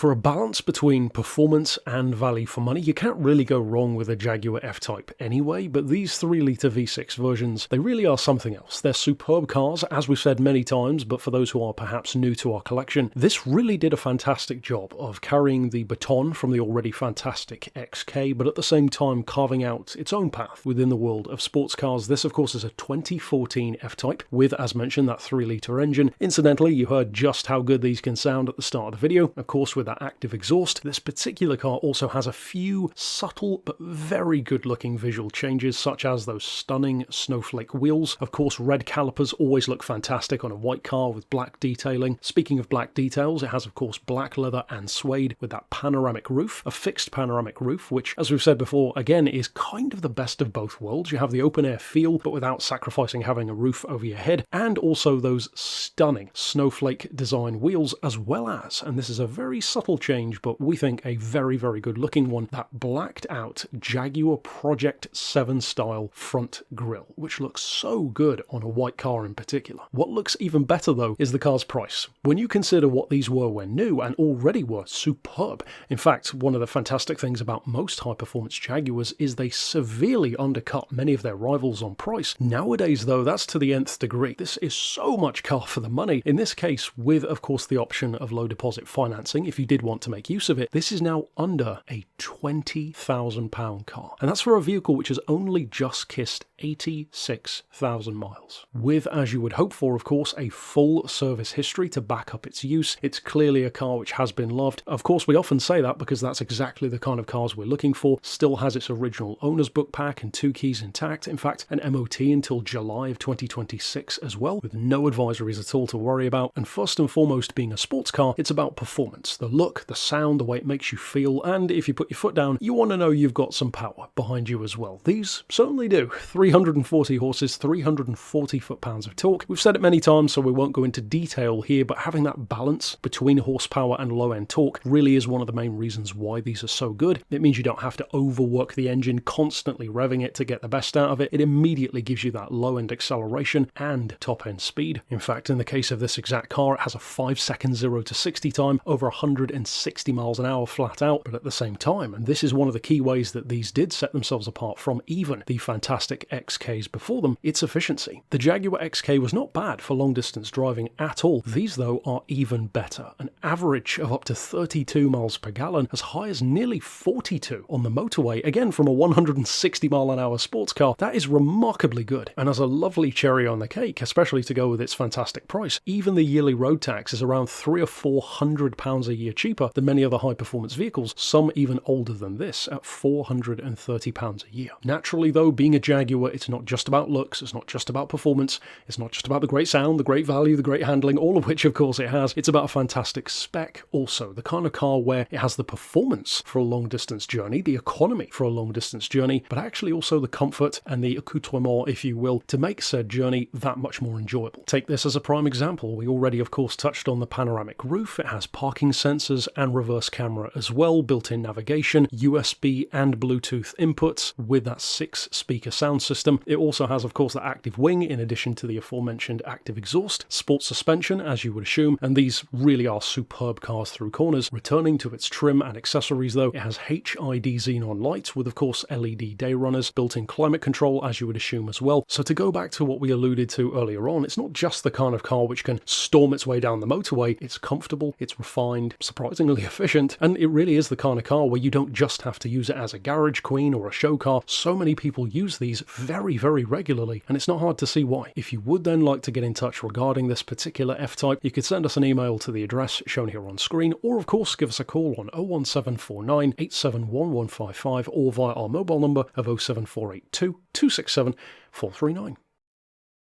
For a balance between performance and value for money, you can't really go wrong with a Jaguar F-Type anyway, but these 3-litre V6 versions, they really are something else. They're superb cars, as we've said many times, but for those who are perhaps new to our collection, this really did a fantastic job of carrying the baton from the already fantastic XK, but at the same time carving out its own path within the world of sports cars. This, of course, is a 2014 F-Type with, as mentioned, that 3-litre engine. Incidentally, you heard just how good these can sound at the start of the video. Of course, with that active exhaust, this particular car also has a few subtle but very good looking visual changes, such as those stunning snowflake wheels. Of course, red calipers always look fantastic on a white car with black detailing. Speaking of black details, it has of course black leather and suede with that panoramic roof, a fixed panoramic roof, which, as we've said before, again is kind of the best of both worlds. You have the open air feel, but without sacrificing having a roof over your head, and also those stunning snowflake design wheels, as well as, and this is a very subtle change, but we think a very, very good looking one, that blacked out Jaguar Project 7 style front grille, which looks so good on a white car in particular. What looks even better though is the car's price. When you consider what these were when new, and already were superb. In fact, one of the fantastic things about most high performance Jaguars is they severely undercut many of their rivals on price. Nowadays though, that's to the nth degree. This is so much car for the money. In this case, with of course the option of low deposit financing, if you did want to make use of it, this is now under a £20,000 car. And that's for a vehicle which has only just kissed 86,000 miles. With, as you would hope for, of course, a full service history to back up its use. It's clearly a car which has been loved. Of course, we often say that because that's exactly the kind of cars we're looking for. Still has its original owner's book pack and 2 keys intact. In fact, an MOT until July of 2026 as well, with no advisories at all to worry about. And first and foremost, being a sports car, it's about performance. The look, the sound, the way it makes you feel, and if you put your foot down, you want to know you've got some power behind you as well. These certainly do. 340 horses, 340 foot-pounds of torque. We've said it many times, so we won't go into detail here, but having that balance between horsepower and low-end torque really is one of the main reasons why these are so good. It means you don't have to overwork the engine, constantly revving it to get the best out of it. It immediately gives you that low-end acceleration and top-end speed. In fact, in the case of this exact car, it has a 5-second 0 to 60 time, over 160 miles an hour flat out, but at the same time, and this is one of the key ways that these did set themselves apart from even the fantastic XKs before them, its efficiency. The Jaguar XK was not bad for long distance driving at all. These though are even better. An average of up to 32 miles per gallon, as high as nearly 42 on the motorway, again from a 160 mile an hour sports car. That is remarkably good, and as a lovely cherry on the cake, especially to go with its fantastic price, even the yearly road tax is around £300 or £400 a year cheaper than many other high performance vehicles, some even older than this at £430 a year. Naturally though, being a Jaguar, it's not just about looks, it's not just about performance, it's not just about the great sound, the great value, the great handling, all of which of course it has. It's about a fantastic spec also, the kind of car where it has the performance for a long distance journey, the economy for a long distance journey, but actually also the comfort and the accoutrement, if you will, to make said journey that much more enjoyable. Take this as a prime example. We already of course touched on the panoramic roof. It has parking sensors and reverse camera as well, built-in navigation, USB and Bluetooth inputs with that 6-speaker sound system. It also has of course the active wing in addition to the aforementioned active exhaust, sports suspension as you would assume, and these really are superb cars through corners. Returning to its trim and accessories though, it has HID xenon lights with of course LED day runners, built-in climate control as you would assume as well. So to go back to what we alluded to earlier on, it's not just the kind of car which can storm its way down the motorway. It's comfortable, it's refined, surprisingly efficient, and it really is the kind of car where you don't just have to use it as a garage queen or a show car. So many people use these very, very regularly, and it's not hard to see why. If you would then like to get in touch regarding this particular F-Type, you could send us an email to the address shown here on screen, or of course give us a call on 01749 871155 or via our mobile number of 07482 267 439.